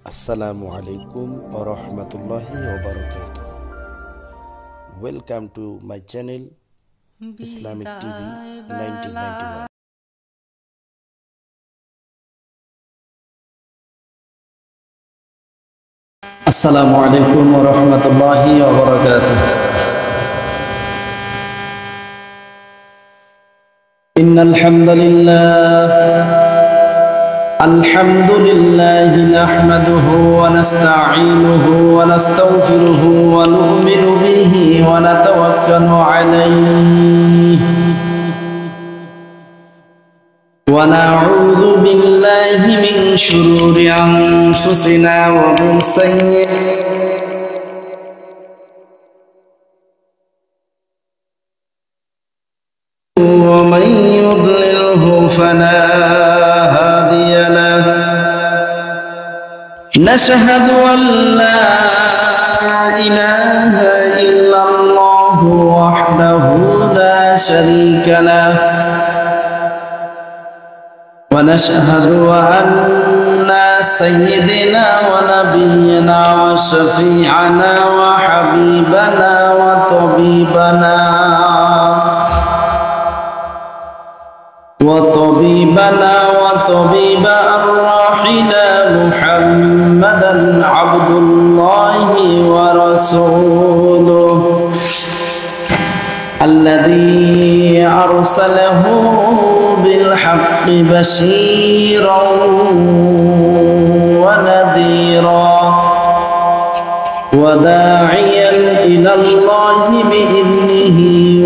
Assalamu alaikum wa rahmatullahi wa barakatuh. Welcome to my channel Islamic TV 1991. Assalamu alaikum wa rahmatullahi wa barakatuh. Innal hamdalillah الحمد لله نحمده ونستعينه ونستغفره ونؤمن به ونتوكل عليه ونعوذ بالله من شرور أنفسنا ومن سيئات ومن يضلله فلا هادي له نشهد أن لا إله إلا الله وحده لا شريك له ونشهد أن سيدنا ونبينا وشفيعنا وحبيبنا وطبيب أرواحنا محمدا عبد الله ورسوله الذي أرسله بالحق بشيرا ونذيرا وداعيا إلى الله بإذنه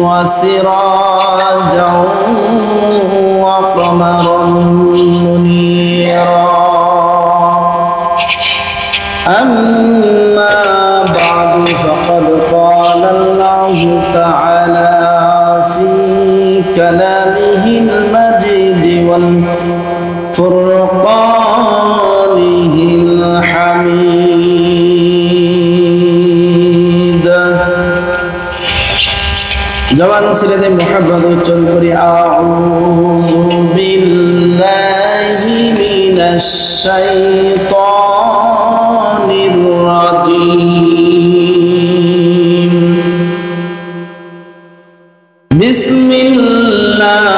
وسراجا وقمرا منيرا أما بعد فقد قال الله تعالى في كلامه المجيد والفرقانه الحميد جوان سيدي محمد الجنبري أعوذ بالله من الشيطان الرجيم بسم الله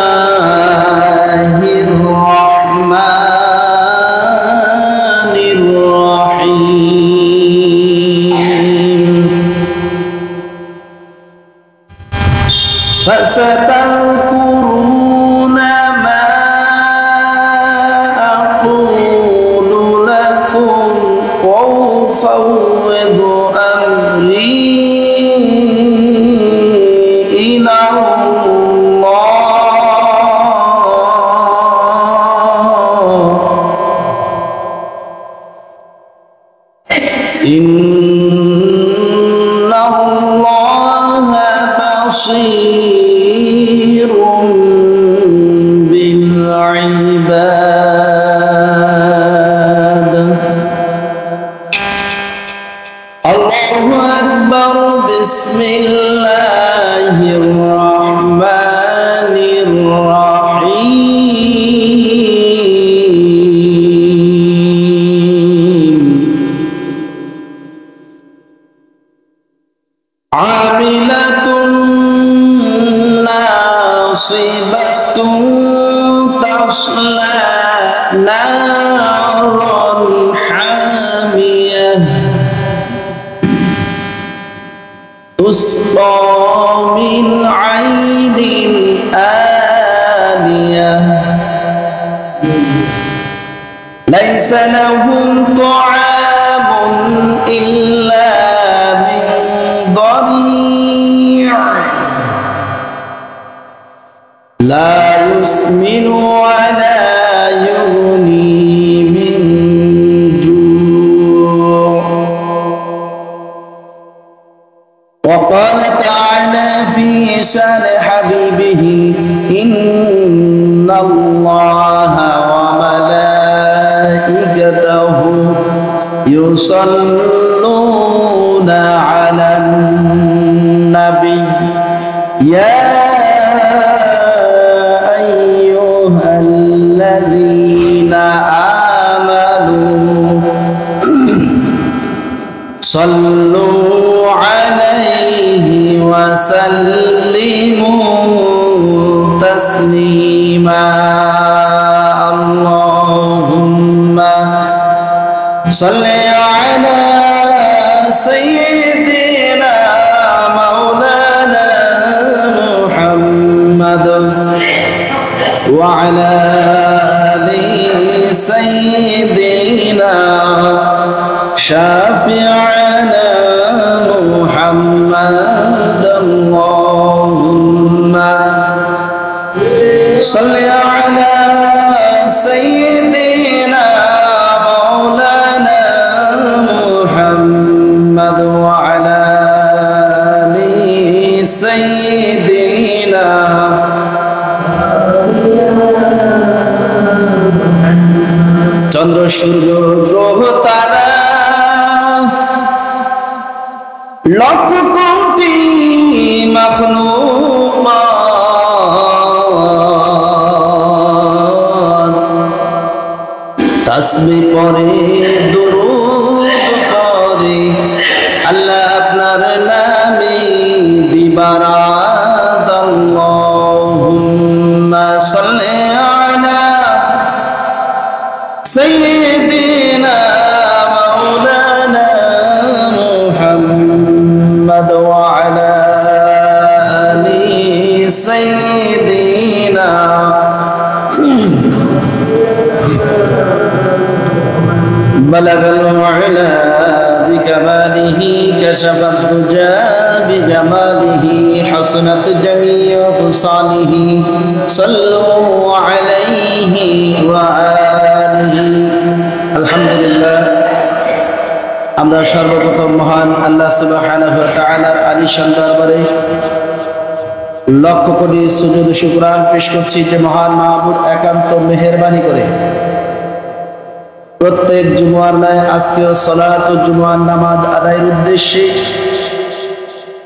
الرحمن الرحيم فستذكرون ما أقول لكم وأفوض أمري إلى إن الله بصير بالعباد الله أكبر بسم الله الرحمن الرحيم عاملة ناصبة تصلى نارا حامية تسقى من عين آنية ليس لهم طعام إلا من ضريع لا يسمن ولا يغني من جوع وقال تعالى في شان حبيبه إن الله وملائكته يصلون على النبي يا أيها الذين آمنوا صلوا عليه وسلموا تسليما اللهم صل على سيدنا مولانا محمد وعلى آل سيدنا شافعنا محمد اللهم صل على سيدنا مولانا محمد وعلى آل سيدنا চন্দ্র সূর্য গ্রহ তারা লক্ষ কোটি মাখলুকাত তাসবিহ পড়ে দুরূদ পড়ে আল্লাহ আপনার নামে দিবারাত আল্লাহুম্মা সাল্লি আলা سيدنا مولانا محمد وعلى آل سيدنا بلغ العلا بكماله كشف الدجى بجماله حسنت جميع خصاله صلوا عليه وآله আলহামদুলিল্লাহ আমরা সর্বপ্রথম মহান আল্লাহ সুবহানাহু ওয়া তাআলার আলিশান দরবারে লক্ষ কোটি সুজুদ শুকরান পেশ করছি যে মহান মাহবুব একান্ত মেহেরবানি করে প্রত্যেক জুমার ন্যায় আজকেও সালাতুল জুমার নামাজ আদায়ের উদ্দেশ্যে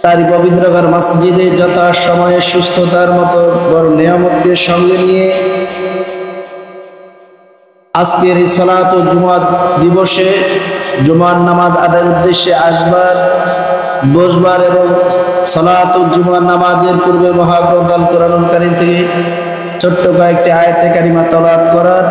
তার পবিত্র ঘর মসজিদে যথা সময়ে সুস্থতার মতো বড় নিয়ামতকে সঙ্গে নিয়ে আজকের এই সালাতুল জুমা দিবসে জুমার নামাজ আদায়ের উদ্দেশ্যে আসবার বসবার এবং সালাতুল জুমার নামাজের পূর্বে মহাগ্রন্থ আল কোরআনুল কারীম থেকে ছোট্ট কয়েকটি আয়াতে কারিমা তেলাওয়াত করার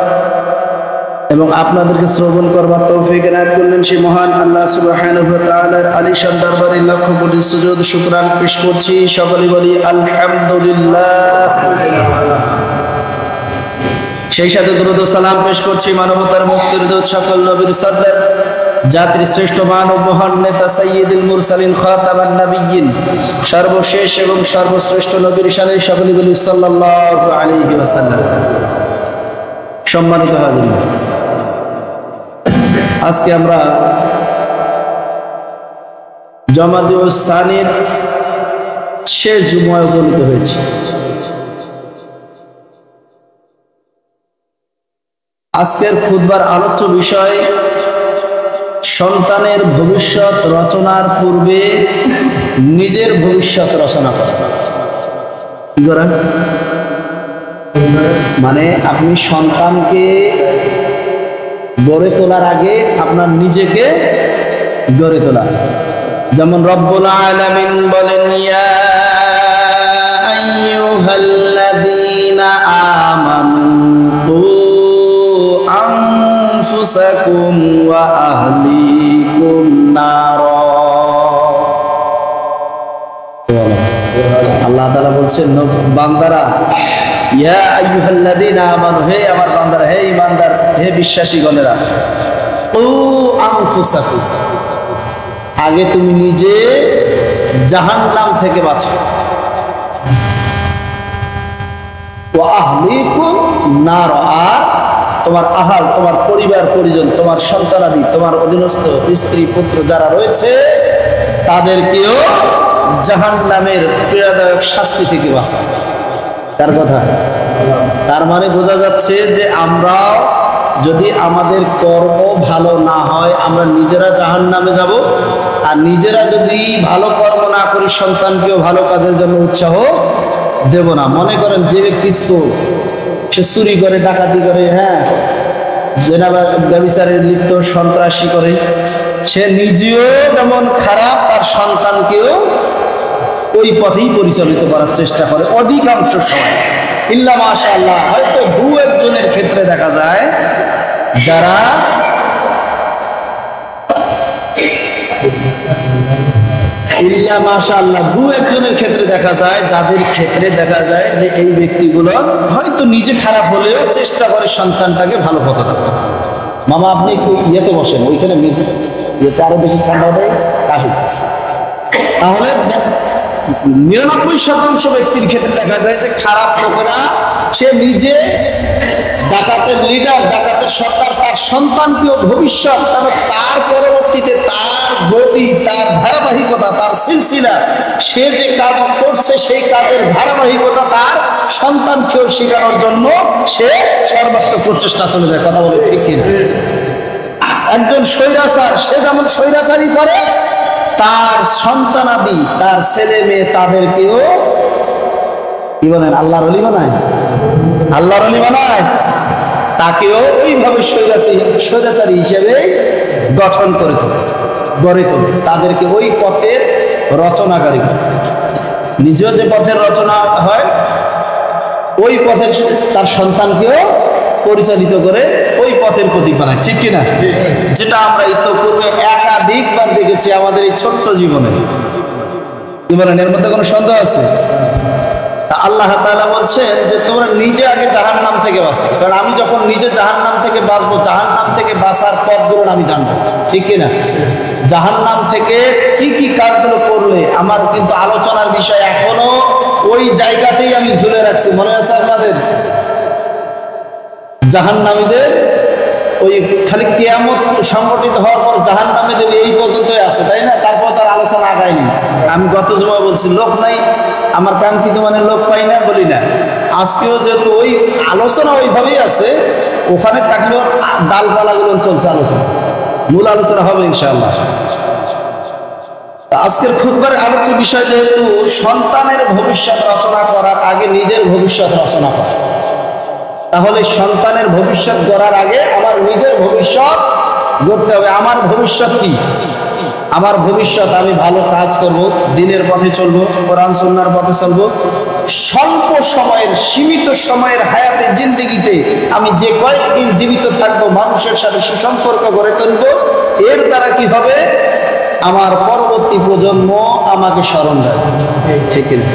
এবং আপনাদেরকে শ্রবণ করবার তৌফিক এনায়েত করলেন সেই মহান আল্লাহ সুবহানাহু ওয়া তাআলার আলিশান দরবারে লক্ষ কোটি সুজুদ শুকরান পেশ করছি। সকলে বলি আলহামদুলিল্লাহ। সেই সাথে দুরূদ ও সালাম পেশ করছি মানবতার মুক্তির দূত সকল নবীর সরদার জাতির শ্রেষ্ঠ মানব মহান নেতা সাইয়্যিদুল মুরসালিন খাতামান নবিয়্যিন সর্বশেষ এবং সর্বশ্রেষ্ঠ নবীর শানে সকলে বলি সাল্লাল্লাহু আলাইহি ওয়াসাল্লাম। সম্মানিত হাজির, আজকে আমরা জমাদিউস সানির শেষ জুমায় উপনীত হয়েছি। আজকের খুতবার আলোচ্য বিষয় সন্তানের ভবিষ্যৎ রচনার পূর্বে নিজের ভবিষ্যৎ রচনা করা। কি করেন? মানে আপনি সন্তানকে গড়ে তোলার আগে আপনার নিজেকে গড়ে তোলা। যেমন রব্বুল আলামিন বলেন, ইয়া আইয়ুহাল্লাযীনা আমানু আনফুসাকুম ওয়া আহলিকুম নার। আল্লাহ তাআলা বলছেন, বান্দারা, ইয়া আইয়ুহাল্লাযীনা আমানু, হে আমার বান্দারা, হে ঈমানদার, হে বিশ্বাসীগণেরা, ও আনফুসাকুম, আগে তুমি নিজে জাহান্নাম থেকে বাঁচো, ওয়া আহলিকুম নার, আর তোমার আহাল, তোমার পরিবার পরিজন, তোমার সন্তানাদি, তোমার অধীনস্থ স্ত্রী পুত্র যারা রয়েছে তাদেরকেও জাহান্নামের পীড়াদায়ক শাস্তি থেকে বাঁচাও। তার কথা, তার মানে বোঝা যাচ্ছে যে আমরা যদি আমাদের কর্ম ভালো না হয় আমরা নিজেরা জাহান্নামে যাব, আর নিজেরা যদি ভালো কর্ম না করি সন্তানকেও ভালো কাজের জন্য উৎসাহ দেব না। মনে করেন যে ব্যক্তি চোর, সে চুরি করে, ডাকাতি করে, হ্যাঁ, জেনা ব্যভিচারে লিপ্ত, সন্ত্রাসী করে, সে নিজেও যেমন খারাপ, তার সন্তানকেও ওই পথেই পরিচালিত করার চেষ্টা করে অধিকাংশ সময়। ইল্লা মাশাআল্লাহ, হয়তো দু একজনের ক্ষেত্রে দেখা যায় যারা ইল্লা মাশাআল্লাহ দু একজনের ক্ষেত্রে দেখা যায়, যাদের ক্ষেত্রে দেখা যায় যে এই ব্যক্তিগুলো হয়তো নিজে খারাপ হলেও চেষ্টা করে সন্তানটাকে ভালো পথে রাখতে। মামা আপনি একটু ইয়েতে বসেন, ওইখানে ইয়েতে আরো বেশি ঠান্ডা হবে, কাশি। তাহলে 99% ব্যক্তির ক্ষেত্রে দেখা যায় যে খারাপ লোকেরা, সে নিজে ডাকাতের লিডার, ডাকাতের সরকার, তার সন্তানকেও ভবিষ্যৎ, তার পরবর্তীতে তার গতি, তার ধারাবাহিকতা, তার সিলসিলা, সে যে কাজ করছে সেই কাজের ধারাবাহিকতা তার সন্তানকেও শেখানোর জন্য সে সর্বাত্মক প্রচেষ্টা চলে যায়। কথা বলে ঠিক কিনা? একজন স্বৈরাচার, সে যেমন স্বৈরাচারী করে, তার সন্তানাদি, তার ছেলে মেয়ে, তাদেরকেও কি বলেন, আল্লাহর ওলি বানায়, আল্লাহর ওলি বানায়, তাকেও ওইভাবে স্বৈরাচারী হিসেবে গঠন করে তোলে, গড়ে তোলে, তাদেরকে ওই পথের রচনাকারী। নিজেও যে পথের রচনা হয়, ওই পথের তার সন্তানকেও পরিচালিত করে ওই পথের প্রতীক বানায়। ঠিক কিনা? যেটা আমরা ইতিপূর্বে একাধিকবার দেখেছি আমাদের এই ছোট্ট জীবনে। কি বলেন, এর মধ্যে কোনো সন্দেহ আছে? আল্লাহ তাআলা বলছেন যে তোমরা নিজে আগে জাহান্নাম থেকে বাঁচো, কারণ আমি যখন নিজে জাহান্নাম থেকে বাঁচবো, জাহান্নাম থেকে বাঁচার পথগুলো আমি জানবো। ঠিক কিনা? জাহান্নাম থেকে কি কি কাজগুলো করলে আমার কিন্তু আলোচনার বিষয় এখনো ওই জায়গাতেই আমি ঝুলে রাখছি। মনে আছে আপনাদের? জাহান্নামীদের ওই খালি কিয়ামত সংগঠিত হওয়ার পর জাহান্নামীদের এই পর্যন্তই আছে, তাই না? তারপর তার আলোচনা আগায়নি। আমি গত জুমায় বলছি লোক নাই, আমার কাঙ্ক্ষিত মানে লোক পাই না, বলি না। আজকেও যেহেতু ওই আলোচনা ওইভাবেই আছে, ওখানে থাকলেও ডালপালাগুলো চলছে আলোচনা, মূল আলোচনা হবে ইনশাআল্লাহ। আজকের খুতবার আলোচ্য বিষয় যেহেতু সন্তানের ভবিষ্যৎ রচনা করার আগে নিজের ভবিষ্যৎ রচনা করা, তাহলে সন্তানের ভবিষ্যৎ গড়ার আগে আমার নিজের ভবিষ্যৎ গড়তে হবে। আমার ভবিষ্যৎ কি? আমার ভবিষ্যৎ আমি ভালো কাজ করব, দিনের পথে চলবো, কোরআন সুন্নাহর পথে চলবো, স্বল্প সময়ের, সীমিত সময়ের হায়াতে, জিন্দেগিতে আমি যে কয়েকদিন জীবিত থাকবো মানুষের সাথে সুসম্পর্ক গড়ে তুলব। এর দ্বারা কি হবে? আমার পরবর্তী প্রজন্ম আমাকে স্মরণ রাখবে। ঠিক না?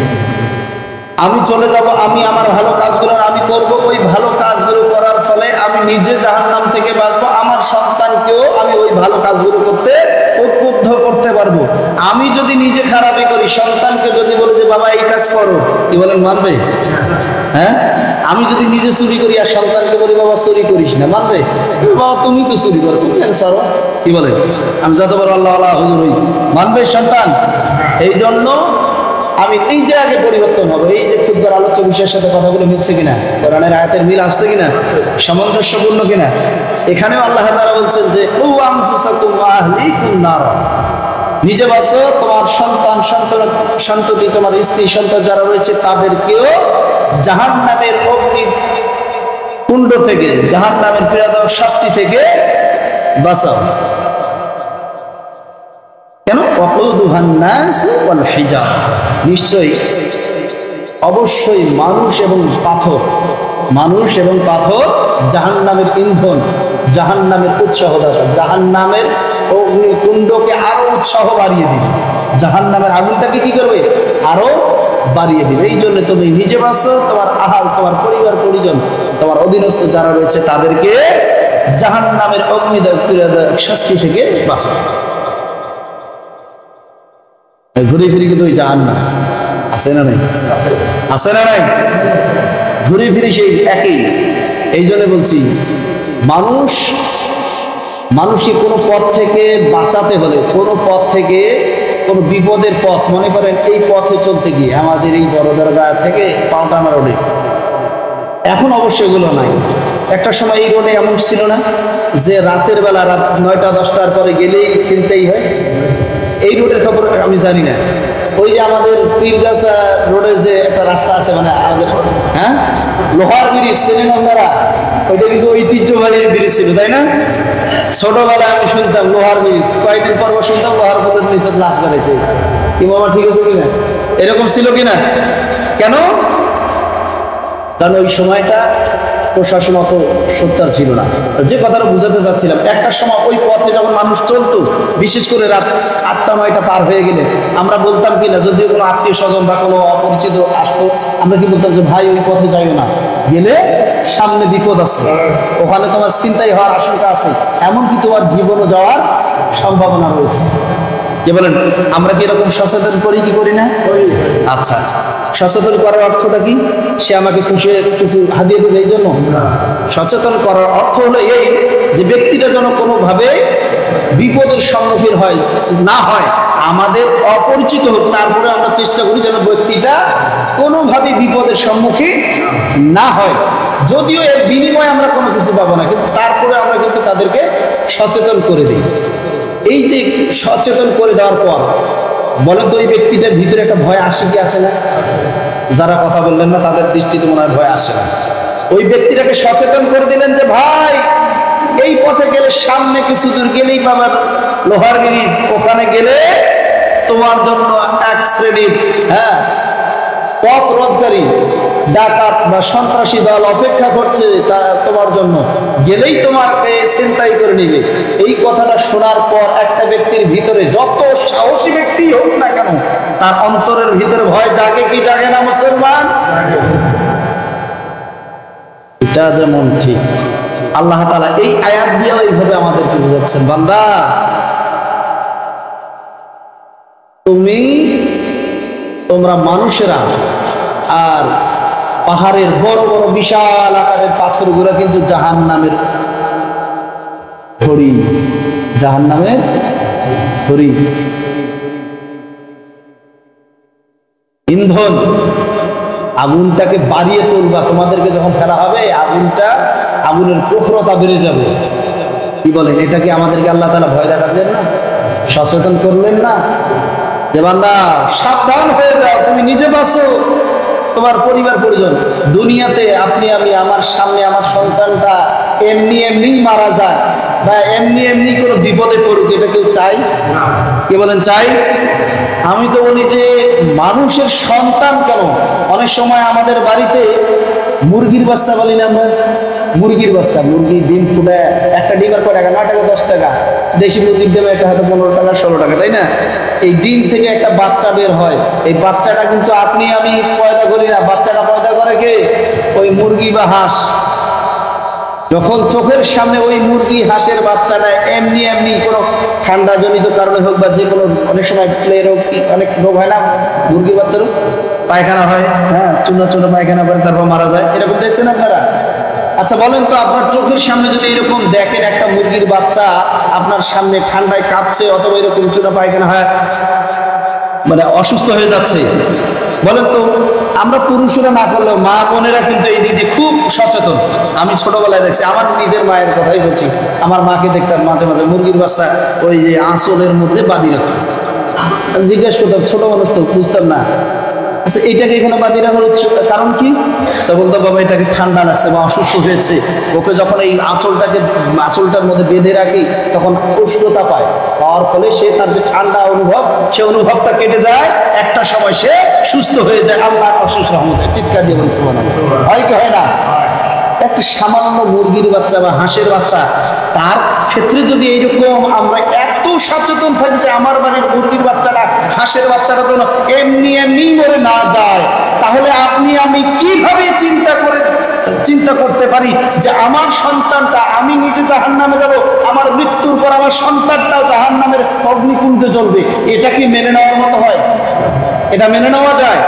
আমি চলে যাব, আমি আমার ভালো কাজগুলো আমি করব, ওই ভালো কাজগুলো করার ফলে আমি নিজে জাহান্নাম থেকে বাঁচবো, আমার সন্তানকেও আমি ওই ভালো কাজগুলো করতে উদ্বুদ্ধ করতে পারবো। আমি যদি নিজে খারাপই করি, সন্তানকে যদি বলি যে বাবা এই কাজ করো, কি বলেন, মানবে? হ্যাঁ? আমি যদি নিজে চুরি করি আর সন্তানকে বলি বাবা চুরি করিস না, মানবে? বাবা তুমি তো চুরি করো, তুমি কেন ছাড়ো? কি বলেন? আমি যতবার আল্লাহ আল্লাহ হুজুর হই, মানবে সন্তান? এই জন্য আমি নিজে আগে পরিবর্তন হবো। এই যে খুতবার আলোচ্য বিষয়ের সাথে কথাগুলো মিলছে কিনা, কোরআনের আয়াতের মিল আসছে কিনা, সামঞ্জস্যপূর্ণ কিনা? এখানেও আল্লাহ তাআলা বলছেন যে ও আনফুসাকুম ওয়া আহলিকুম নার, নিজে বাঁচো, তোমার সন্তান, সন্ততি, তোমার স্ত্রী সন্তান যারা রয়েছে তাদেরকেও জাহান্নামের অগ্নি কুণ্ড থেকে, জাহান্নামের পীড়াদায়ক শাস্তি থেকে বাঁচাও। কেন? ওয়াকুদুহান নাস ওয়াল হিজারা, নিশ্চয়ই অবশ্যই মানুষ এবং পাথর, মানুষ এবং পাথর জাহান্নামের ইন্ধন, জাহান্নামের উৎসাহদাতা, জাহান্নামের অগ্নিকুণ্ডকে আরো উৎসাহ বাড়িয়ে দিবে, জাহান্নামের আগুনটাকে কি করবে? আরো বাড়িয়ে দিবে। এই জন্য তুমি নিজে বাঁচো, তোমার আহাল, তোমার পরিবার পরিজন, তোমার অধীনস্থ যারা রয়েছে তাদেরকে জাহান্নামের অগ্নিদায়ক শাস্তি থেকে বাঁচাও। ঘুরে ফিরে কিন্তু ওই জাহান্নাম আছে না নাই? আছে না নাই? ঘুরে ফিরে সেই একই। এই জন্য বলছি মানুষকে কোনো পথ থেকে বাঁচাতে হলে, কোনো পথ থেকে, কোনো বিপদের পথ, মনে করেন এই পথে চলতে গিয়ে আমাদের এই বড়দরগা থেকে পাল্টানা রোডে, এখন অবশ্য এগুলো নাই। একটা সময় এই রোডে এমন ছিল না যে রাতের বেলা, রাত 9টা 10টার পরে গেলেই চিনতেই হয়? এই রোডের খবর আমি জানি না, ওই যে আমাদের পীরগাছা রোডে যে একটা রাস্তা আছে, মানে আমাদের হ্যাঁ লোহার ব্রিজ, সিনেমারা ওইটা কিন্তু ঐতিহ্যবাহী ব্রিজ ছিল, তাই না? ছোটবেলায় আমি শুনতাম লোহার ব্রিজ, কয়েকদিন পর শুনতাম লোহার ব্রিজের নিচে লাশ বেড়েছে। কি মামা ঠিক আছে কিনা? এরকম ছিল কিনা? কেন? কারণ ওই সময়টা প্রশাসন অত সোচ্চার ছিল না। যে কথাটা বুঝাতে যাচ্ছিলাম, একটা সময় ওই পথে যখন মানুষ চলতো, বিশেষ করে রাত 8টা-9টা পার হয়ে গেলে আমরা বলতাম কিনা, যদিও কোনো আত্মীয় স্বজন বা কোনো অপরিচিত আসতো, আমরা কি বলতাম যে ভাই ওই পথে যাইও না, গেলে সামনে বিপদ আছে, ওখানে তোমার চিন্তাই হওয়ার আশঙ্কা আছে, এমনকি তোমার জীবনও যাওয়ার সম্ভাবনা রয়েছে। কি বলেন? আমরা কি এরকম সচেতন করি কি করি না? আচ্ছা, সচেতন করার অর্থটা কি? সে আমাকে কিছু হাদিয়ে দেবে এই জন্য? সচেতন করার অর্থ হলো এই যে ব্যক্তিটা যেন কোনোভাবে বিপদের সম্মুখীন না হয়, আমাদের অপরিচিত হোক, তারপরে আমরা চেষ্টা করি যেন ব্যক্তিটা কোনোভাবে বিপদের সম্মুখীন না হয়। যদিও এর বিনিময়ে আমরা কোনো কিছু পাবো না, কিন্তু তারপরে আমরা কিন্তু তাদেরকে সচেতন করে দিই। এই যে সচেতন করে দেওয়ার পর বলেন তো ওই ব্যক্তিটার ভিতরে একটা ভয় আসে কি আসে না? যারা কথা বললেন না তাদের দৃষ্টিতে মনে হয় ভয় আসে না। ওই ব্যক্তিটাকে সচেতন করে দিলেন যে ভাই এই পথে গেলে সামনে কিছু দূর গেলেই পাবার লোহার ব্রিজ, ওখানে গেলে তোমার জন্য এক শ্রেণীর পথ রোধকারী ডাকাত বা সন্ত্রাসী দল অপেক্ষা করছে তোমার জন্য, গেলেই তোমাকে চিন্তাই করে নিবে। এই কথাটা শোনার পর একটা ব্যক্তির ভিতরে, যত সাহসী ব্যক্তি হোক না কেন, তার অন্তরের ভিতরে ভয় জাগে কি জাগে না মুসলমান? এটা যেমন ঠিক আল্লাহ তাআলা এই আয়াত দিয়ে এইভাবে আমাদেরকে বোঝাচ্ছেন, বান্দা তোমরা মানুষেরা আর পাহাড়ের বড় বড় বিশাল আকারের পাথরগুলো কিন্তু জাহান্নামের খড়ি, জাহান্নামের খড়ি, ইন্ধন। আগুনটাকে বাড়িয়ে তুলবা, তোমাদেরকে যখন ফেলা হবে আগুনের প্রখরতা বেড়ে যাবে। কি বলেন? এটা কি আমাদেরকে আল্লাহ তাআলা ভয় দেখালেন না? সচেতন করলেন না যে বান্দা সাবধান হয়ে যাও, তুমি নিজে বাঁচো, তোমার পরিবার পরিজন। দুনিয়াতে আপনি আমি, আমার সামনে আমার সন্তানটা এমনি মারা যায় বা এমনি কোনো বিপদে পড়ুক, এটা কেউ চাই? কে বলেন চাই? আমি তো বলি যে মানুষের সন্তান কেন, অনেক সময় আমাদের বাড়িতে মুরগির বাচ্চা বলি না আমরা, মুরগির বাচ্চা, মুরগির ডিম ফুটে, একটা ডিমের কয় টাকা? 9 টাকা 10 টাকা। দেশি মুরগির ডিম একটা হয়তো 15 টাকা 16 টাকা, তাই না? এই ডিম থেকে একটা বাচ্চা বের হয়, এই বাচ্চাটা কিন্তু আপনি আমি পয়দা করি না, বাচ্চাটা পয়দা করে কে? ওই মুরগি বা হাঁস। যখন চোখের সামনে ওই মুরগি হাঁসের বাচ্চাটা এমনি কোনো ঠান্ডা জনিত কারণে হোক বা যে কোনো, অনেক সময় প্লে রোগ, অনেক রোগ হয় না মুরগির বাচ্চারও, পায়খানা হয়, চূর্ণ পায়খানা করে তারপর মারা যায়, এরকম দেখছেন আপনারা? আচ্ছা বলেন তো, আপনার চোখের সামনে যদি এরকম দেখেন একটা মুরগির বাচ্চা আপনার সামনে ঠান্ডায় কাঁপছে অথবা এরকম চূর্ণ পায়খানা হয়, মানে অসুস্থ হয়ে যাচ্ছে, বলেন তো আমরা পুরুষরা না করলেও মা বোনেরা কিন্তু এই দিকে খুব সচেতন। আমি ছোটবেলায় দেখছি, আমার নিজের মায়ের কথাই বলছি, আমার মাকে দেখতাম মাঝে মাঝে মুরগির বাচ্চা ওই যে আঁচলের মধ্যে বাঁধি রাখতো। জিজ্ঞেস করতাম, ছোট মানুষ তো বুঝতাম না, আচ্ছা এইটাকে এখানে বাঁধি রাখার কারণ কি? তা বলতো বাবা এটাকে ঠান্ডা লাগছে বা অসুস্থ হয়েছে, ওকে যখন এই আঁচলটার মধ্যে বেঁধে রাখি তখন উষ্ণতা পাওয়ার ফলে সে তার যে ঠান্ডা অনুভব, সে অনুভবটা কেটে যায়, একটা সময় সে সুস্থ হয়ে যায়। আল্লাহর অশেষ রহমতে। চিৎকার দিয়ে বলি সুবহানাল্লাহ। হয় কি হয় না? একটা সামান্য মুরগির বাচ্চা বা হাঁসের বাচ্চা, তার ক্ষেত্রে যদি এইরকম আমরা এত সচেতন থাকি যে আমার বাড়ির মুরগির বাচ্চাটা, হাঁসের বাচ্চাটা যেন এমনি মরে না যায়, তাহলে আপনি আমি কিভাবে চিন্তা করতে পারি যে আমার সন্তানটা, আমি নিজে জাহান্নামে যাব, আমার মৃত্যুর পর আমার সন্তানটাও জাহান্নামের অগ্নিকুণ্ডে জ্বলবে? এটা কি মেনে নেওয়ার মতো হয়? এটা মেনে নেওয়া যায়?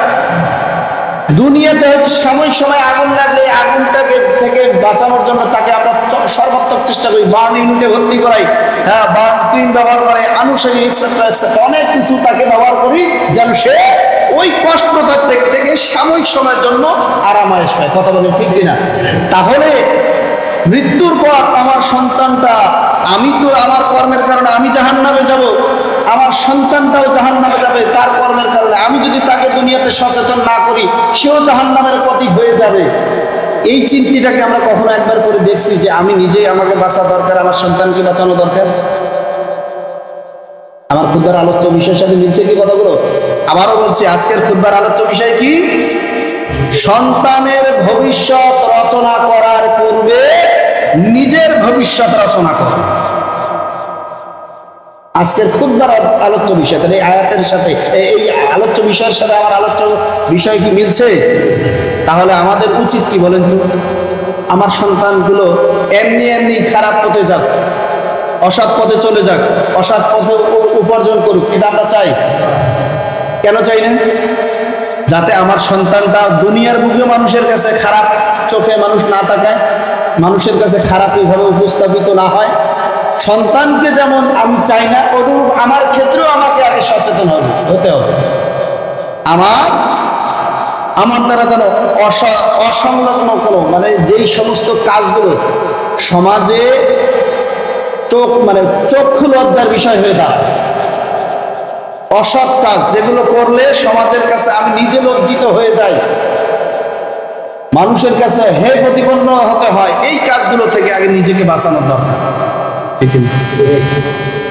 দুনিয়াতে হয়তো সাময়িক সময় আগুন লাগলে আগুনটাকে থেকে বাঁচানোর জন্য তাকে আমরা সর্বাত্মক চেষ্টা করি, বার্ন ইউনিটে ভর্তি করাই, বার্ন ক্রিম ব্যবহার করে, আনুষঙ্গিক এক্সেট্রা অনেক কিছু তাকে ব্যবহার করি যেন সে ওই কষ্টটা থেকে সাময়িক সময়ের জন্য আরামায়েশ পায়। কথা বলেন ঠিক কিনা? তাহলে মৃত্যুর পর আমার সন্তানটা, আমি তো আমার কর্মের কারণে আমি জাহান্নামে যাব, আমার সন্তানটাও জাহান্নামে যাবে তার কর্মের কারণে, আমি যদি তাকে দুনিয়াতে সচেতন না করি সেও জাহান্নামের প্রতীক হয়ে যাবে। এই চিন্তাটাকে আমরা কখনো একবার করে দেখছি যে আমি নিজেই আমাকে বাঁচা দরকার, আমার সন্তানকে বাঁচানো দরকার? আমার খুতবার আলোচ্য বিষয়ের সাথে মিলছে কি কথাগুলো? আবারও বলছি, আজকের খুতবার আলোচ্য বিষয় কি? সন্তানের ভবিষ্যৎ রচনা করার পূর্বে নিজের ভবিষ্যৎ রচনা করা। আজকের খুতবার আলোচ্য বিষয়, তাহলে এই আয়াতের সাথে এই আলোচ্য বিষয়ের সাথে আমার আলোচ্য বিষয় কি মিলছে? তাহলে আমাদের উচিত কি বলেন তো? আমার সন্তানগুলো এমনি এমনি খারাপ পথে যাক, অসৎ পথে চলে যাক, অসৎ পথে উপার্জন করুক, এটা আমরা চাই? কেন চাই না? যাতে আমার সন্তানটা দুনিয়ার বুকে মানুষের কাছে খারাপ চোখে মানুষ না তাকায়, মানুষের কাছে খারাপ এইভাবে উপস্থাপিত না হয়। সন্তানকে যেমন আমি চাই না, অনুরূপ আমার ক্ষেত্রেও আমাকে আগে সচেতন হতে হবে। আমার দ্বারা যেন অসংলগ্ন কোনো মানে যেই সমস্ত কাজগুলো সমাজে চক্ষু লজ্জার বিষয় হয়ে দাঁড়ায়, অসৎ কাজ যেগুলো করলে সমাজের কাছে আমি নিজে লজ্জিত হয়ে যাই, মানুষের কাছে হে প্রতিপন্ন হতে হয়, এই কাজগুলো থেকে আগে নিজেকে বাঁচানো দরকার।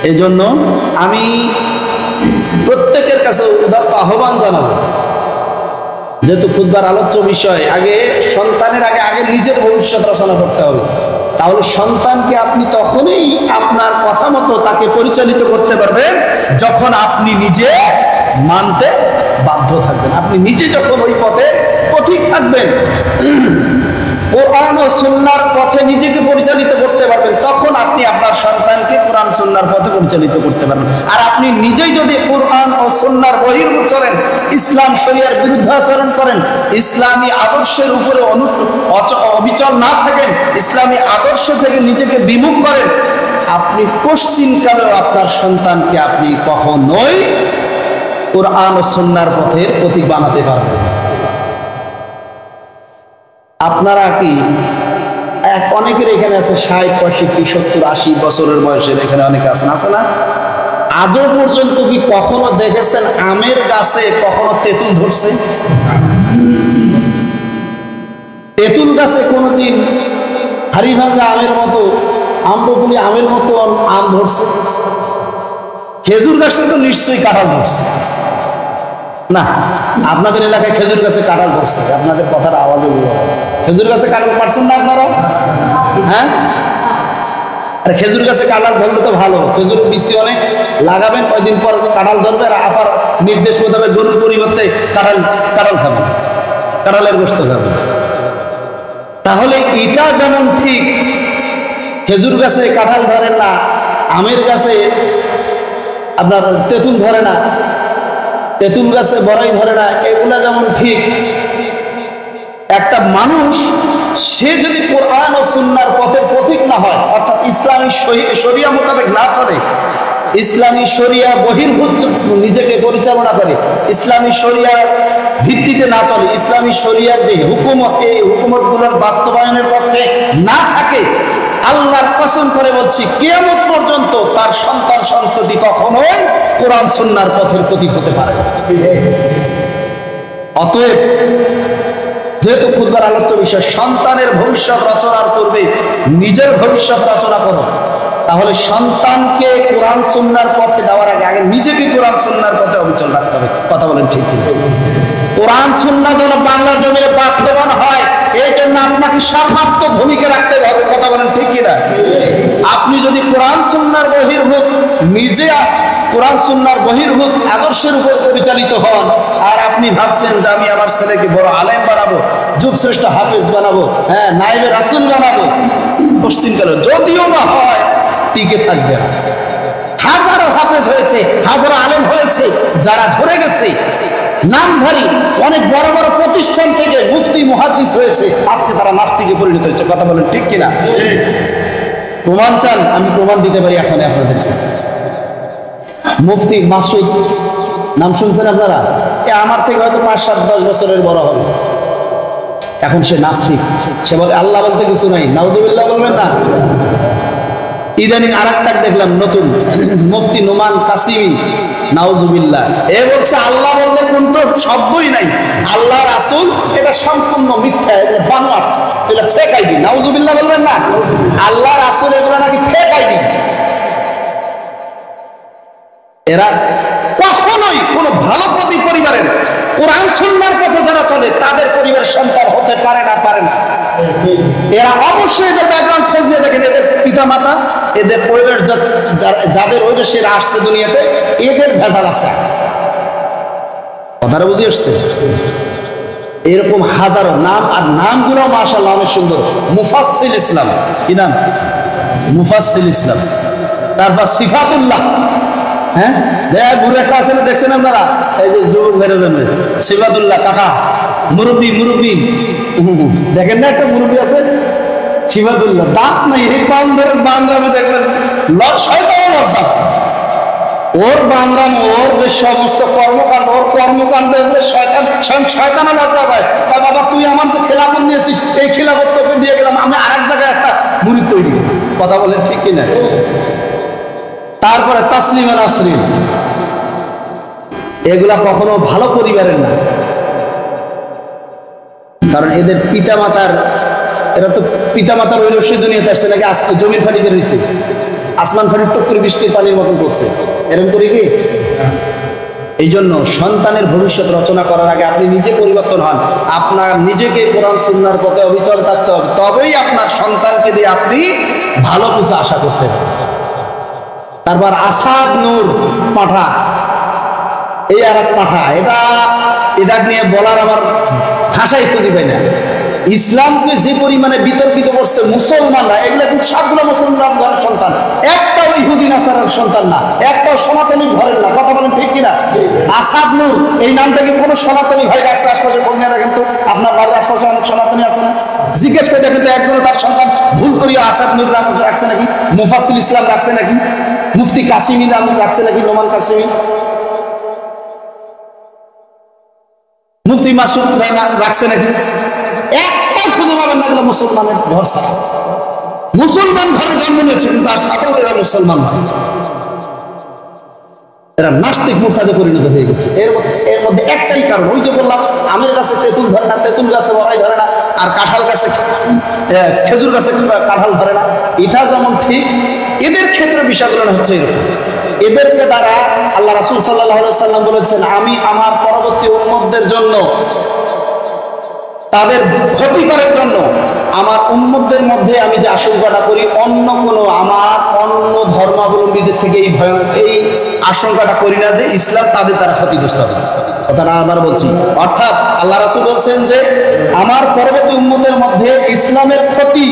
এই জন্য আমি প্রত্যেকের কাছে উদাত্ত আহ্বান জানাবো, যেহেতু খুতবার আলোচ্য বিষয়, আগে সন্তানের আগে নিজের ভবিষ্যৎ রচনা করতে হবে। তাহলে সন্তানকে আপনি তখনই আপনার কথা মতো তাকে পরিচালিত করতে পারবেন যখন আপনি নিজে মানতে বাধ্য থাকবেন, আপনি নিজে যখন ওই পথে পথিক থাকবেন, কোরআন ও সুন্নাহর পথে নিজেকে পরিচালিত করতে পারবেন, তখন আপনি আপনার সন্তানকে কোরআন সুন্নাহর পথে পরিচালিত করতে পারবেন। আর আপনি নিজেই যদি কোরআন ও সুন্নাহর বহির্ভূত চলেন, ইসলাম শরিয়ার বিরুদ্ধে আচরণ করেন, ইসলামী আদর্শের উপরে অবিচল না থাকেন, ইসলামী আদর্শ থেকে নিজেকে বিমুখ করেন, আপনি কোশ্চিনকালেও আপনার সন্তানকে আপনি কখনোই কোরআন ও সুন্নাহর পথের প্রতীক বানাতে পারবেন। আপনারা কি অনেকের এখানে আছে 60, 65, 70, 80 বছরের বয়সের, এখানে অনেকে আছেন, আছে না? আজও পর্যন্ত কি কখনো দেখেছেন আমের গাছে কখনো তেঁতুল ধরছে? তেঁতুল গাছে কোনোদিন হাড়িভাঙ্গা আমের মতো, আম্রকুলি আমের মতো আম ধরছে? খেজুর গাছে তো নিশ্চয়ই কাঁঠাল ধরছে না? আপনাদের এলাকায় খেজুর গাছে কাঁঠাল ধরছে, আপনাদের কথার আওয়াজে বলবো, খেজুর গাছে কাঁঠাল পারছেন না আপনারা? হ্যাঁ, আর খেজুর গাছে কাঁঠাল ধরলে তো ভালো, খেজুর বিচি অনেক লাগাবেন, কয়দিন পর কাঁঠাল ধরবে, আর আবার নির্দেশ মোতাবেক গরুর পরিবর্তে কাঁঠাল খাবেন, কাঁঠালের গোশত খাবেন। তাহলে এটা যেমন ঠিক খেজুর গাছে কাঁঠাল ধরে না, আমের গাছে আপনার তেঁতুল ধরে না, তেঁতুল গাছে বড়াই ধরে না, এগুলা যেমন ঠিক, একটা মানুষ সে যদি কোরআন ও সুন্নাহর পথে পথিক না হয়, অর্থাৎ ইসলামী শরিয়া মোতাবেক না চলে, ইসলামী শরিয়া বহির্ভূত নিজেকে পরিচালনা করে, ইসলামী শরিয়ার ভিত্তিতে না চলে, ইসলামী শরিয়ার যে হুকুমত, এই হুকুমতগুলোর বাস্তবায়নের পক্ষে না থাকে, আল্লাহর কসম করে বলছি কিয়ামত পর্যন্ত তার সন্তান সন্ততি কখনোই কোরআন সুন্নাহর পথের প্রতীক হতে পারে না। অতএব যেহেতু খুতবার আলোচ্য বিষয় সন্তানের ভবিষ্যৎ রচনার পূর্বে নিজের ভবিষ্যৎ রচনা করো, তাহলে সন্তানকে কোরআন সুন্নাহর পথে দেওয়ার আগে নিজেকে কোরআন সুন্নাহর পথে অবিচল রাখতে হবে। কথা বলেন ঠিক কিনা? কোরআন সুন্নাহ যেন বাংলার জমিনে বাস্তবায়ন হয়, এই জন্য আপনাকে সর্বাত্মক ভূমিকা রাখতে হবে। কথা বলেন ঠিক কিনা? আপনি যদি কোরআন সুন্নাহর বহির্ভূত নিজে কোরআন সুন্নাহর বহির্ভূত আদর্শের উপর পরিচালিত হন, আর আপনি ভাবছেন যে আমি আমার ছেলেকে বড় আলেম বানাবো, যুগ শ্রেষ্ঠ হাফেজ বানাবো, হ্যাঁ নাইবে রাসূল বানাবো, পশ্চিমকালে যদিও বা হয় টিকে থাকবে না। হাজারো হাফেজ হয়েছে, হাজারো আলেম হয়েছে, যারা ধরে গেছে নামধারী অনেক বড় বড় প্রতিষ্ঠান থেকে মুফতি মুহাদ্দিস হয়েছে, আজকে তারা নাস্তিকে পরিণত হয়েছে। কথা বলেন ঠিক কিনা? প্রমাণ চান? আমি প্রমাণ দিতে পারি এখন আপনাদের। মুফতি মাসুদ নাম শুনছেন আপনারা? আমার থেকে হয়তো 5, 7, 10 বছরের বড় হবে, এখন সে নাস্তিক, সে বলে আল্লাহ বলতে কিছু নাই, নাউযুবিল্লাহ বলবেন না? ইদানিং আরেকটা দেখলাম নতুন, মুফতি নোমান কাসিমি নাউজুবিল্লাহ, এ বলছে আল্লাহ বললে কোন তো শব্দই নাই, আল্লাহ রাসূল এটা সম্পূর্ণ মিথ্যা, এটা বানোয়াট, এটা ফেক আইডি। নাউজুবিল্লাহ বলবেন না, আল্লাহ রাসূল এগুলো নাকি ফেক আইডি। এরা কখনোই কোনো ভালো পরিবারের কোরআন সুন্নাহর পথে যারা চলে তাদের পরিবারের সন্তান হতে পারে না। এরা অবশ্যই এদের ব্যাকগ্রাউন্ড খোঁজ নিয়ে দেখেন, এদের পিতা মাতা, এদের পরিবেশ, যাদের পরিবেশে এরা আসছে দুনিয়াতে, এদের ভেজাল আছে। কথাটা বুঝে আসছে? এরকম হাজারো নাম, আর নামগুলো মাশাআল্লাহ অনেক সুন্দর। মুফাসসিল ইসলাম, কি নাম? মুফাসসিল ইসলাম। তারপর সিফাতুল্লাহ, হ্যাঁ বুড়ো একটা আছে না, দেখছেন আপনারা? এই যে যুবক বেড়ে যাবে, সিফাতুল্লাহ কাকা, মুরব্বী দেখেন না, একটা মুরব্বী আছে সিফাতুল্লাহ, দাঁত নাই, এই বান্দরের বান্দরামে দেখবেন শয়তান লজ্জা, ওর বান্দরাম, ওর যে সমস্ত কর্মকাণ্ড, ওর কর্মকাণ্ড এগুলো শয়তানও লজ্জা পায়। বাবা তুই আমার যে খেলাফত নিয়েছিস, এই খেলাফত তোকে দিয়ে গেলাম, আমি আরেক জায়গায় একটা মুরিদ তৈরি। কথা বলেন ঠিক কিনা? তারপরে তাসলিমা নাসরিন, এগুলা কখনো ভালো পরিবারের না, কারণ এদের পিতামাতার, এরা তো পিতামাতার ওই রসে দুনিয়াতে আসছে নাকি জমির ফাটি বের হয়েছে, আসমান ফাটি টক করে বৃষ্টির পানির মতন করছে, এরকম করি কি? এই জন্য সন্তানের ভবিষ্যৎ রচনা করার আগে আপনি নিজে পরিবর্তন হন, আপনার নিজেকে কোরআন সুন্নাহর পথে অবিচল থাকতে হবে, তবেই আপনার সন্তানকে দিয়ে আপনি ভালো কিছু আশা করতে পারেন। তারপর আসাদ নূর পাঠা, এই আর এক পাঠা, এটা নিয়ে বলার আমার ভাষাই খুঁজে পাই না। ইসলামকে যে পরিমাণে বিতর্কিত করছে মুসলমানরা, এগুলো কিন্তু সবগুলো মুসলমান ঘরের সন্তান, একটাও ইহুদি নাসারার সন্তান না, একটাও সনাতনী ঘরের না। কথা বলেন ঠিক কিনা? আসাদ নূর এই নামটা কি কোনো সনাতনী ভাই রাখছে? আশপাশে খোঁজ নিয়ে দেখেন তো, আপনার বাড়ির আশপাশে অনেক সনাতনী আছে না, জিজ্ঞেস করে দেখেন তো একজন তার সন্তান ভুল করিয়া আসাদ নূর রাখছে নাকি, মুফাসসিল ইসলাম রাখছে নাকি, মুফতি কাসিমি নাম রাখছে নাকি, নোমান কাসিমি, মুফতি মাসুদ রাখছে নাকি? একটাই খুঁজে পাবেন না, এগুলো মুসলমানের ঘর ছাড়া। মুসলমান ঘরে জন্ম নিয়েছে কিন্তু এরা মুসলমান নয়, এরা নাস্তিক মুরতাদে পরিণত হয়ে গেছে। এর মধ্যে একটাই কারণ, ওই যে বললাম আমের গাছে তেঁতুল ধরে না, তেঁতুল গাছে বড়াই ধরে না, আর কাঁঠাল গাছে খেজুর গাছে কাঁঠাল ধরে না, এটা যেমন ঠিক এদের ক্ষেত্রে বিষয়গুলো হচ্ছে এরকম। এদেরকে দ্বারা আল্লাহ রাসূল সাল্লাল্লাহু আলাইহি সাল্লাম বলেছেন, আমি আমার পরবর্তী উম্মতদের জন্য, তাদের ক্ষতি করার জন্য, আমার উম্মতদের মধ্যে আমি যে আশঙ্কাটা করি, অন্য ধর্মাবলম্বীদের থেকে এই আশঙ্কাটা করি না যে ইসলাম তাদের দ্বারা ক্ষতিগ্রস্ত হবে। কথাটা আবার বলছি, অর্থাৎ আল্লাহ রাসূল বলছেন যে আমার পরবর্তী উম্মতের মধ্যে ইসলামের ক্ষতি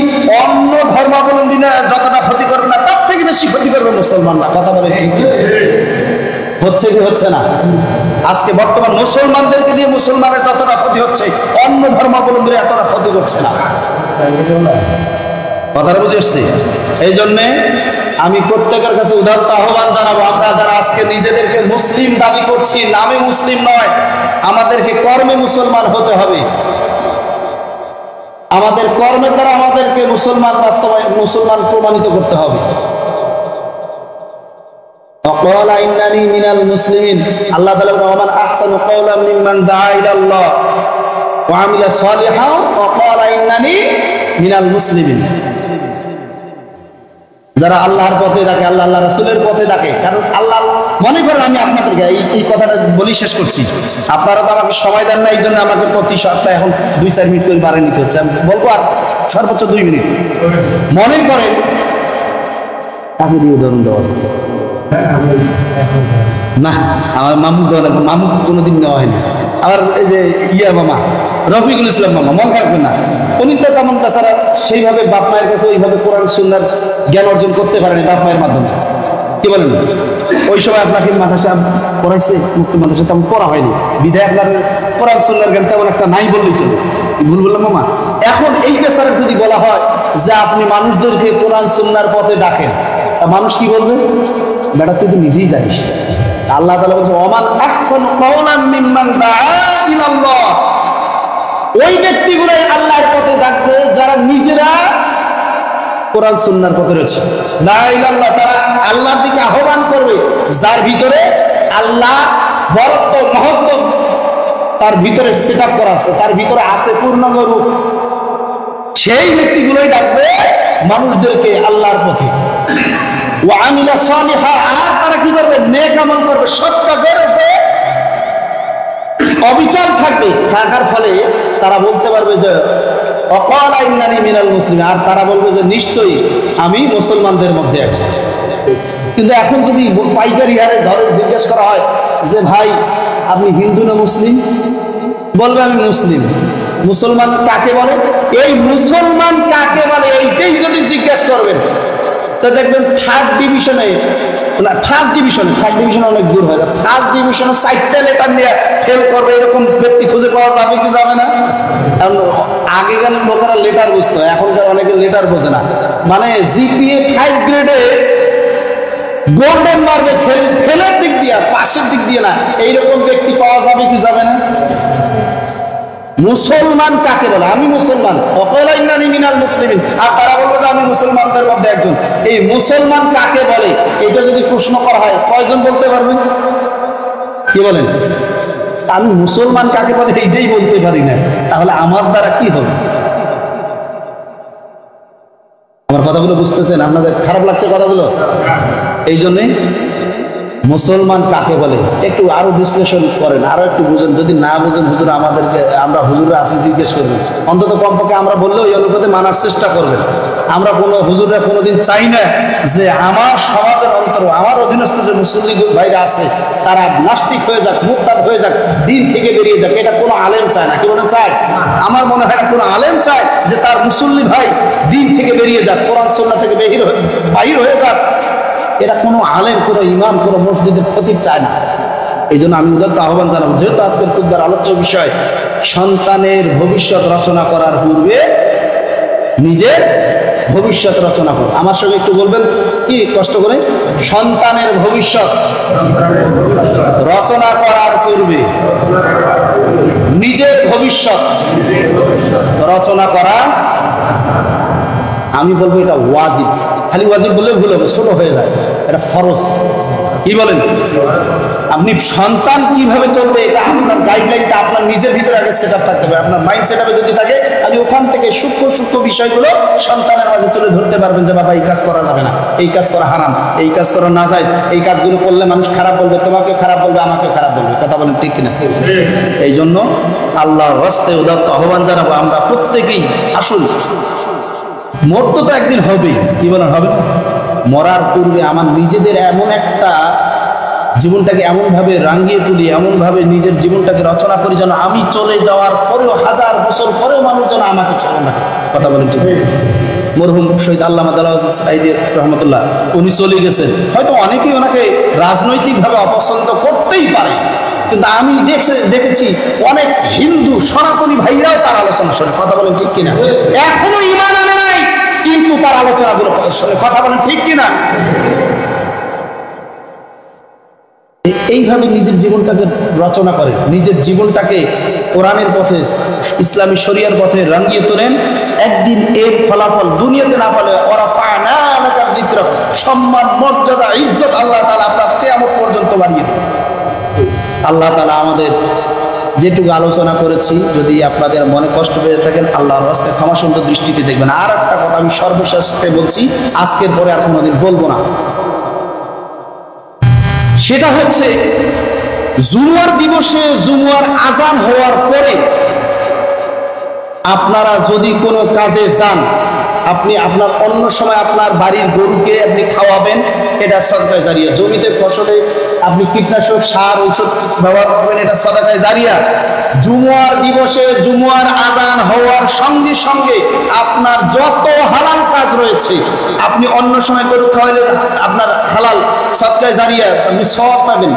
অন্য ধর্মাবলম্বীরা যতটা ক্ষতি করবে না, তার থেকে বেশি ক্ষতি করবে মুসলমানরা। কথা বলে ঠিক হচ্ছে কি হচ্ছে না? আজকে বর্তমান মুসলমানদেরকে দিয়ে মুসলমানের যতটা ক্ষতি হচ্ছে, অন্য ধর্মাবলম্বীরা এতটা ক্ষতি করছে না। কথাটা বুঝে এসছি? এই জন্যে আমি প্রত্যেকের কাছে উদাত্ত আহ্বান জানাবো, আমরা যারা আজকে নিজেদেরকে মুসলিম দাবি করছি, নামে মুসলিম নয়, আমাদেরকে কর্মে মুসলমান হতে হবে। আমাদের কর্মের দ্বারা আমাদেরকে মুসলমান প্রমাণিত করতে হবে। আল্লাহ তাআলা বলেন, ওমান আহসানু কাওলাম মিম্মান দাআ ইলাল্লাহ ওয়া আমিলা সালিহান ওয়া ক্বালা ইন্নানি মিনাল মুসলিমিন। যারা আল্লাহর পথে থাকে, আল্লাহ রাসূলের পথে থাকে, কারণ আল্লাহ মনে করেন, আমি আপনাদেরকে এই কথাটা বলি শেষ করছি, আপনারা তো আমাকে সময় দেন না, এই জন্য আমাকে প্রতি সপ্তাহে এখন 2-4 মিনিট করে বাড়িয়ে নিতে হচ্ছে। আমি বলবো আর সর্বোচ্চ 2 মিনিট। মনে করেন তাকে দিয়ে উদাহরণ দেওয়া না, আমার মামু কোনোদিন নেওয়া হয়নি। আবার এই যে মামা রফিকুল ইসলাম মামা, মন খারাপ না, উনি তো তেমন তাছাড়া সেইভাবে বাপ মায়ের কাছে ওইভাবে কোরআন সুন্নাহর জ্ঞান অর্জন করতে পারেনি বাপ মায়ের মাধ্যমে। কি বলেন? ওই সময় আপনাকে মাদ্রাসা পড়াইছে, মুক্ত মাদ্রাসা তেমন পড়া হয়নি, বিধায় আপনার কোরআন সুন্নাহর জ্ঞান তেমন একটা নাই বললেই চলে। ভুল বললাম মামা? এখন এই বেচারে যদি বলা হয় যে আপনি মানুষদেরকে কোরআন সুন্নাহর পথে ডাকেন, তা মানুষ কি বলবে? বেটা তুই তো নিজেই জানিস। আল্লাহ তাআলা বলছে, ওমান আহসানু কাওলাম মিম্মান দাআ ইলাল্লাহ, ওই ব্যক্তিগুলোই আল্লাহর পথে ডাকবে যারা নিজেরা কোরআন সুন্নাহর পথে রয়েছে। লা ইলাহা ইল্লাল্লাহ, তারা আল্লাহর দিকে আহ্বান করবে যার ভিতরে আল্লাহ বরত্ব মহত্ব তার ভিতরে সেটআপ করা আছে, তার ভিতরে আছে পূর্ণাঙ্গ রূপ। সেই ব্যক্তিগুলোই ডাকবে মানুষদেরকে আল্লাহর পথে। ওয়া আমিলা সালিহা, আর তারা কি করবে? নেক আমল করবে, সৎ কাজের উপরে অবিচল থাকবে। থাকার ফলে তারা বলতে পারবে যে অকালা ইন্নানি মিনাল মুসলিমিন, আর তারা বলবে যে নিশ্চয়ই আমি মুসলমানদের মধ্যে একজন। কিন্তু এখন যদি পাইকারি হারে ধরে জিজ্ঞেস করা হয় যে ভাই আপনি হিন্দু না মুসলিম, বলবে আমি মুসলিম। মুসলমান কাকে বলে? এই মুসলমান কাকে বলে এইটাই যদি জিজ্ঞেস করবেন তো দেখবেন থার্ড ডিভিশনে অনেক দূর হয়ে যায়। ফার্স্ট ডিভিশনে 4টা লেটার নিয়ে ফেল করবে এরকম ব্যক্তি খুঁজে পাওয়া যাবে কি যাবে না? কারণ আগেকার লোকেরা লেটার বুঝতো, এখনকার অনেকে লেটার বোঝে না। মানে জিপিএ 5 গ্রেডে গোল্ডেন মার্কে ফেলের দিক দিয়ে, পাশের দিক দিয়ে না, এইরকম ব্যক্তি পাওয়া যাবে কি যাবে না? মুসলমান কাকে বলে? আমি মুসলমান, অকালা ইন্নানি মিনাল মুসলিমিন, আর তারা বলবে যে আমি মুসলমানদের মধ্যে একজন। এই মুসলমান কাকে বলে এটা যদি প্রশ্ন করা হয় কয়জন বলতে পারবেন? কি বলেন? আমি মুসলমান কাকে বলে এইটাই বলতে পারি না, তাহলে আমার দ্বারা কি হবে? আমার কথাগুলো বুঝতেছেন? আপনাদের খারাপ লাগছে কথাগুলো? এই জন্যে মুসলমান কাকে বলে একটু আরো বিশ্লেষণ করেন, আরো একটু বুঝেন। যদি না বুঝেন হুজুর আমাদেরকে, আমরা হুজুরে আসি জিজ্ঞেস করবেন, অন্তত কমপক্ষে আমরা বললেও এই অনুপাতে মানার চেষ্টা করবেন। আমরা কোনো হুজুররা কোনোদিন চাই না যে আমার সমাজের অন্তর, আমার অধীনস্থ যে মুসলিম ভাইরা আছে তারা নাস্তিক হয়ে যাক, মুরতাদ হয়ে যাক, দিন থেকে বেরিয়ে যাক। এটা কোনো আলেম চায় না। কি বলে চায়? আমার মনে হয় না কোনো আলেম চায় যে তার মুসল্লি ভাই দিন থেকে বেরিয়ে যাক, কোরআন সুন্নাহ থেকে বাহির হয়ে যাক। এটা কোনো আলেম, কোনো ইমাম, কোনো মসজিদের খতিব চায় না। এই জন্য আমি উদাত্ত আহ্বান জানাবো, যেহেতু আজকের খুতবার আলোচ্য বিষয় সন্তানের ভবিষ্যৎ রচনা করার পূর্বে নিজের ভবিষ্যৎ রচনা করো। আমার সঙ্গে একটু বলবেন কি কষ্ট করে? সন্তানের ভবিষ্যৎ রচনা করার পূর্বে নিজের ভবিষ্যৎ রচনা করা, আমি বলবো এটা ওয়াজিব। খালি ওয়াজিব বললে ভুল হবে, ছোট হয়ে যায়, এটা ফরজ। কি বলেন? আপনি সন্তান কিভাবে চলবে এটা আপনার গাইডলাইনটা আপনার নিজের ভিতরে আগে সেট আপ থাকতে হবে। আপনার মাইন্ড সেট আপে যদি থাকে আপনি ওখান থেকে সূক্ষ্ম বিষয়গুলো সন্তানের মাঝে তুলে ধরতে পারবেন যে বাবা এই কাজ করা যাবে না, এই কাজ করা হারাম, এই কাজ করা না যায়, এই কাজগুলো করলে মানুষ খারাপ বলবে, তোমাকে খারাপ বলবে, আমাকে খারাপ বলবে। কথা বলেন ঠিক কিনা? এই জন্য আল্লাহর রাস্তায় উদাত্ত আহ্বান জানাবো, আমরা প্রত্যেকেই আসুন। মরতে তো একদিন হবে, কি বলেন হবে? মরার পূর্বে আমার নিজেদের এমন একটা জীবনটাকে এমনভাবে রাঙিয়ে তুলি, এমনভাবে নিজের জীবনটাকে রচনা করি যেন আমি চলে যাওয়ার পরেও, 1000 বছর পরেও মানুষ যেন আমাকে চলে না। কথা বলেন ঠিক? মরহুম শহীদ আল্লামা দেলাওয়ার সাঈদী রহমতুল্লাহ, উনি চলে গেছেন। হয়তো অনেকেই ওনাকে রাজনৈতিকভাবে অপছন্দ করতেই পারে, কিন্তু আমি দেখেছি অনেক হিন্দু সনাতনী ভাইরাও তার আলোচনা শোনে। কথা বলেন ঠিক কিনা? এখনো ঈমান আনে নাই, কিন্তু তার আলোচনাগুলো শোনে। কথা বলেন ঠিক কিনা? এইভাবে নিজের জীবনটাকে রচনা করেন, নিজের জীবনটাকে কোরআনের পথে, ইসলামী শরিয়ার পথে রাঙিয়ে তোলেন। একদিন এর ফলাফল দুনিয়াতে না পালে ওয়ারাফা'না লাকা যিকরাক, সম্মান, মর্যাদা, ইজ্জত আল্লাহ তাআলা আপনার কিয়ামত পর্যন্ত বাড়িয়ে দেবেন। আল্লাহ তাআলা আমাদের যেটুকু আলোচনা করেছি যদি আপনাদের মনে কষ্ট পেয়ে থাকেন আল্লাহর রাস্তায় ক্ষমা সুন্দর দৃষ্টিতে দেখবেন। আর একটা কথা আমি সর্বশেষে বলছি, আজকের পরে আর কোনোদিন বলবো না, সেটা হচ্ছে জুমার দিবসে জুমার আজান হওয়ার পরে আপনারা যদি কোনো কাজে যান, আপনি আপনার অন্য সময় আপনার বাড়ির গরুকে আপনি খাওয়াবেন, এটা সদকায়ে জারিয়া। জমিতে ফসলে আপনি কীটনাশক সার ঔষধ ব্যবহার করবেন, এটা সদকায়ে জারিয়া। জুমার দিবসে জুমার আজান হওয়ার সঙ্গে সঙ্গে আপনার যত হালাল কাজ রয়েছে আপনি অন্য সময় গরু খাওয়াইলে আপনার হালাল সদকায়ে জারিয়া, আপনি সওয়াব পাবেন।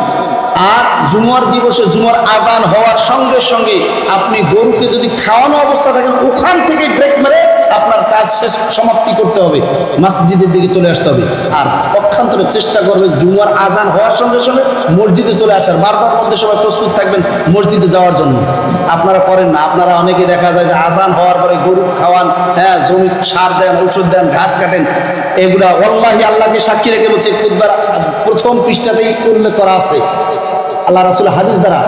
আর জুমার দিবসে জুমার আজান হওয়ার সঙ্গে সঙ্গে আপনি গরুকে যদি খাওয়ানো অবস্থা থাকেন ওখান থেকে ব্রেক মেরে আপনার কাজ শেষ সমাপ্তি করতে হবে, মসজিদের দিকে চলে আসতে হবে। আর পক্ষান্তরে চেষ্টা করবে জুমার আজান হওয়ার সঙ্গে সঙ্গে মসজিদে চলে আসার, বারবার মধ্যে সবাই প্রস্তুত থাকবেন মসজিদে যাওয়ার জন্য। আপনারা করেন না, আপনারা অনেকে দেখা যায় যে আজান হওয়ার পরে গরু খাওয়ান, হ্যাঁ, জমি সার দেন, ওষুধ দেন, ঘাস কাটেন। এগুলা ওয়াল্লাহি আল্লাহকে সাক্ষী রেখে বলছে, খুতবার প্রথম পৃষ্ঠাতেই উল্লেখ করা আছে আল্লাহ রাসূলের হাদিস দ্বারা,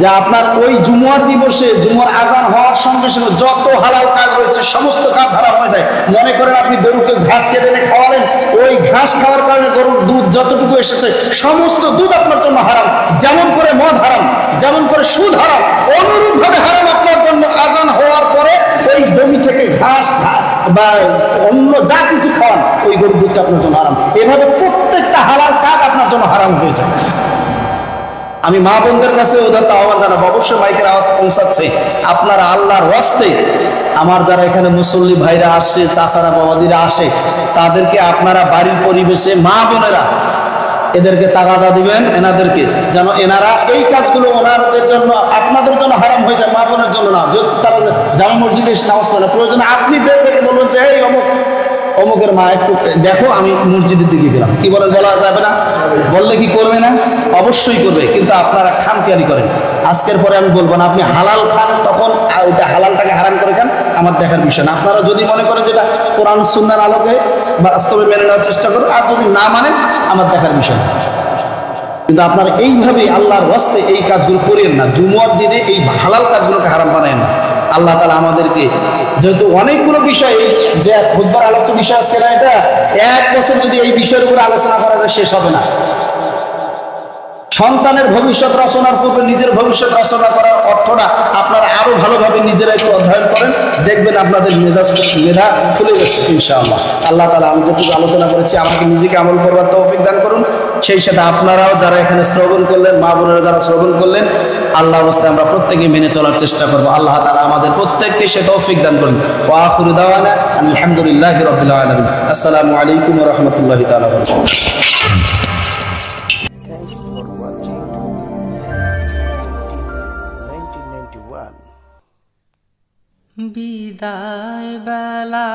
যে আপনার ওই জুমার দিবসে জুমার আজান হওয়ার সঙ্গে সঙ্গে যত হালাল কাজ রয়েছে সমস্ত কাজ হারাম হয়ে যায়। মনে করেন আপনি গরুকে ঘাস কেটে এনে খাওয়ালেন, ওই ঘাস খাওয়ার কারণে গরুর দুধ যতটুকু এসেছে সমস্ত দুধ আপনার জন্য হারাম। যেমন করে মদ হারাম, যেমন করে সুদ হারাম, অনুরূপ ভাবে হারাম আপনার জন্য আজান হওয়ার পরে ওই জমি থেকে ঘাস বা অন্য যা কিছু খাওয়ান, ওই গরুর দুধটা আপনার জন্য হারাম। এভাবে প্রত্যেকটা হালাল কাজ আপনার জন্য হারাম হয়ে যায়। আমি মা বোনদের কাছে ওদের আহ্বান জানাবো, অবশ্যই মাইকের আওয়াজ পৌঁছাচ্ছে, আপনারা আল্লাহর ওয়াস্তে আমার যারা এখানে মুসল্লি ভাইরা আসে, চাচারা বাবাজিরা আসে, তাদেরকে আপনারা বাড়ির পরিবেশে মা বোনেরা এদেরকে তাগাদা দিবেন, এনাদেরকে যেন এনারা এই কাজগুলো ওনাদের জন্য আপনাদের জন্য হারাম হয়ে যায়, মা বোনের জন্য না। যদি তারা জামা মসজিদে এসে নামাজ পড়ে না, প্রয়োজনে আপনি বের থেকে বলবেন যে এই অমুকের মা একটু দেখো, আমি মসজিদের দিকে গেলাম, কি বলেন, বলা যাবে না? বললে কি করবে না? অবশ্যই করবে, কিন্তু আপনারা খামখেয়ালি করেন। আজকের পরে আমি বলবো না আপনি হালাল খান, তখন ওইটা হালালটাকে হারাম করে খান, আমার দেখার বিষয় না। আপনারা যদি মনে করেন যেটা কোরআন সুন্নাহর আলোকে বাস্তবে মেনে নেওয়ার চেষ্টা করুন, আর যদি না মানেন আমার দেখার বিষয় না। কিন্তু আপনারা এইভাবে আল্লাহর ওয়াস্তে এই কাজগুলো করেন না, জুমার দিনে এই হালাল কাজগুলোকে হারাম বানায় না। আল্লাহ তাআলা আমাদেরকে, যেহেতু অনেকগুলো বিষয়, যে খুতবার আলোচ্য বিষয় আজকে না, এটা এক বছর যদি এই বিষয়ের উপরে আলোচনা করা যায় শেষ হবে না। সন্তানের ভবিষ্যৎ রচনার পূর্বে নিজের ভবিষ্যৎ রচনা করার অর্থটা আপনারা আরো ভালোভাবে নিজেরা একটু অধ্যয়ন করেন, দেখবেন আপনাদের মেধা খুলে গেছে ইনশাআল্লাহ। আল্লাহ তাআলা আমি যতটুকু আলোচনা করেছি আমাকে নিজেকে আমল করবার তৌফিক দান করুন, সেই সাথে আপনারাও যারা এখানে শ্রবণ করলেন, মা বোনেরা যারা শ্রবণ করলেন, আল্লাহর রাস্তায় আমরা প্রত্যেকে মেনে চলার চেষ্টা করব। আল্লাহ তাআলা আমাদের প্রত্যেককে সে তৌফিক দান করুন। ওয়া আখিরু দাওয়ানা আলহামদুলিল্লাহি রাব্বিল আলামিন। আসসালামু আলাইকুম ওয়া রাহমাতুল্লাহি তাআলা ওয়া বারাকাতুহু। Thanks for watching Islamic TV 1991. বিদায় বেলা